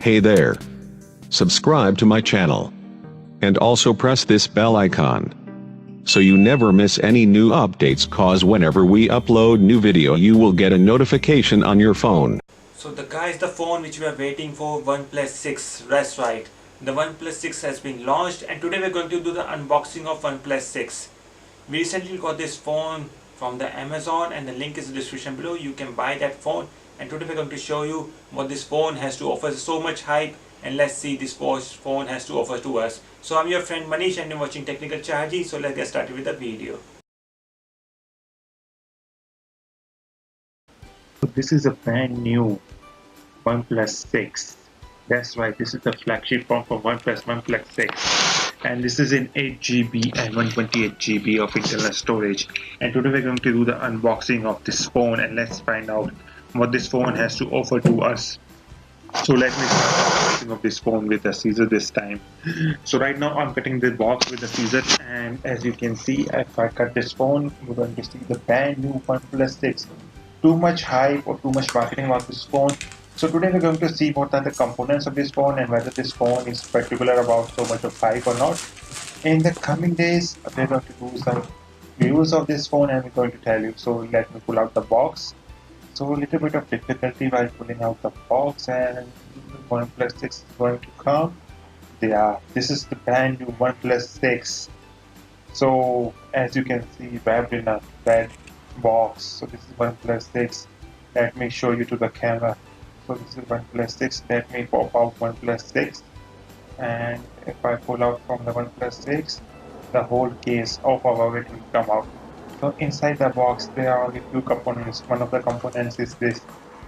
Hey there. Subscribe to my channel. And also press this bell icon, so you never miss any new updates, cause whenever we upload new video you will get a notification on your phone. So the phone which we are waiting for, OnePlus 6, that's right. The OnePlus 6 has been launched and today we're going to do the unboxing of OnePlus 6. We recently got this phone from the Amazon and the link is in the description below. You can buy that phone and today we're going to show you what this phone has to offer. So much hype and let's see this phone has to offer to us. So I'm your friend Manish and you're watching Technical Chaharji. So let's get started with the video. So this is a brand new OnePlus 6. That's right, this is the flagship phone for OnePlus 6. And this is in 8GB and 128GB of internal storage. And today we're going to do the unboxing of this phone and let's find out what this phone has to offer to us. So let me start the unboxing of this phone with a scissor this time. So right now I'm cutting the box with the scissor, and as you can see, if I cut this phone, we're going to see the brand new OnePlus 6. Too much hype or too much marketing about this phone. So today we're going to see what are the components of this phone and whether this phone is particular about so much of hype or not. In the coming days, we're going to do some reviews of this phone and we're going to tell you. So let me pull out the box. So a little bit of difficulty while pulling out the box, and OnePlus 6 is going to come. Yeah, this is the brand new OnePlus 6. So as you can see, wrapped in a red box. So this is OnePlus 6. Let me show you to the camera. So this is OnePlus 6. Let me pop out OnePlus 6, and if I pull out from the OnePlus 6, the whole case of our it will come out. So inside the box there are only few components. One of the components is this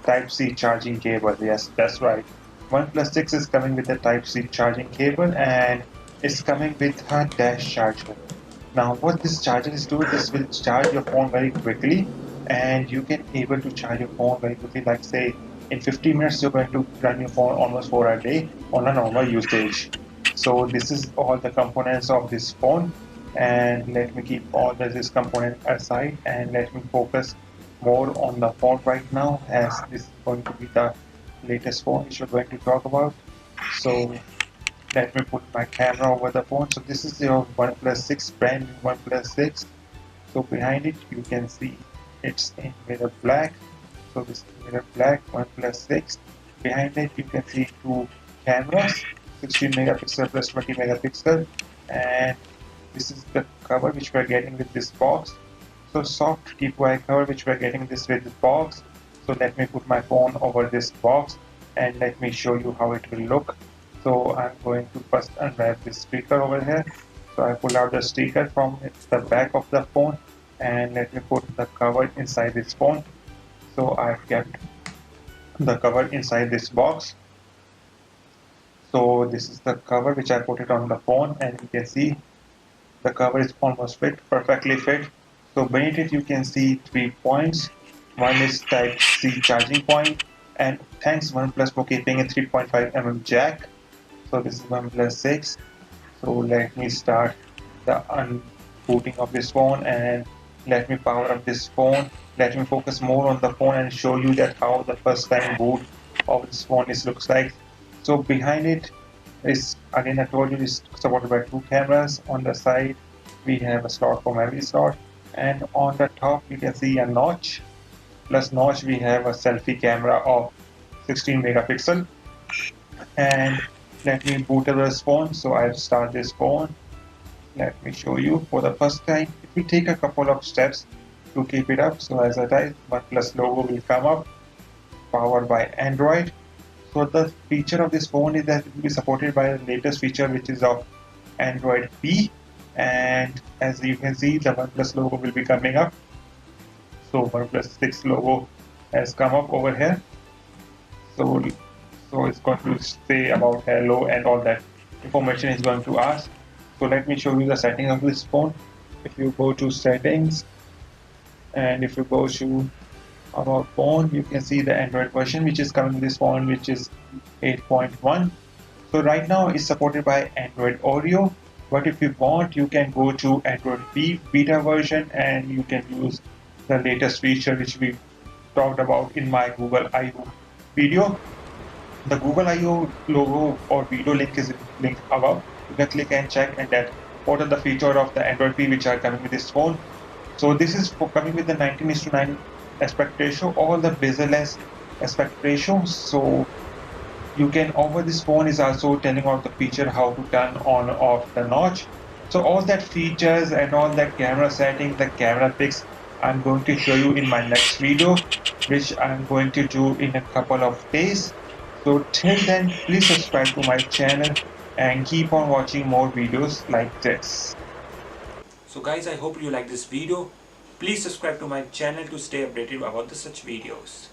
Type-C charging cable. Yes, that's right. OnePlus 6 is coming with a Type-C charging cable and it's coming with a dash charger. Now what this charger is doing, this will charge your phone very quickly and you can able to charge your phone very quickly, like say in 50 minutes you're going to run your phone almost for a day on a normal usage. So this is all the components of this phone, and let me keep all this component aside and let me focus more on the phone right now, as this is going to be the latest phone which we're going to talk about. So let me put my camera over the phone. So this is your OnePlus 6, brand new OnePlus 6. So behind it you can see it's in mirror black. So this is mirror black OnePlus 6. Behind it you can see two cameras, 16 megapixel plus 20 megapixel, and this is the cover which we are getting with this box. So soft TPY cover which we are getting this with this box. So let me put my phone over this box and let me show you how it will look. So I'm going to first unwrap this sticker over here. So I pull out the sticker from the back of the phone and let me put the cover inside this phone. So I've kept the cover inside this box. So this is the cover which I put it on the phone, and you can see the cover is almost perfectly fit. So beneath it you can see 3 points. One is Type-C charging point, and thanks OnePlus for keeping a 3.5mm jack. So this is OnePlus 6. So let me start the unbooting of this phone and let me power up this phone. Let me focus more on the phone and show you that how the first time boot of this phone looks like. So behind it is, again I told you, is supported by two cameras. On the side we have a slot for memory slot, and on the top you can see a notch. Plus notch we have a selfie camera of 16 megapixel. And let me boot up this phone. So I'll start this phone. Let me show you for the first time. It will take a couple of steps to keep it up. So as I type, OnePlus logo will come up, powered by Android. So the feature of this phone is that it will be supported by the latest feature which is of Android P, and as you can see the OnePlus logo will be coming up. So OnePlus 6 logo has come up over here. So it's going to say about hello and all that information is going to ask. So let me show you the settings of this phone. If you go to settings and if you go to about phone, you can see the Android version which is coming in this phone, which is 8.1. So right now it's supported by Android Oreo, but if you want you can go to Android P beta version and you can use the latest feature which we talked about in my Google I/O video. The Google I/O logo or video link is linked above. You can click and check and that what are the features of the Android P which are coming with this phone. So this is for coming with the 19:9 aspect ratio, all the bezel-less aspect ratio. So you can over this phone is also telling out the feature how to turn on or off the notch. So all that features and all that camera setting, the camera picks, I'm going to show you in my next video, which I'm going to do in a couple of days. So till then, please subscribe to my channel and keep on watching more videos like this. So guys, I hope you like this video. Please subscribe to my channel to stay updated about the such videos.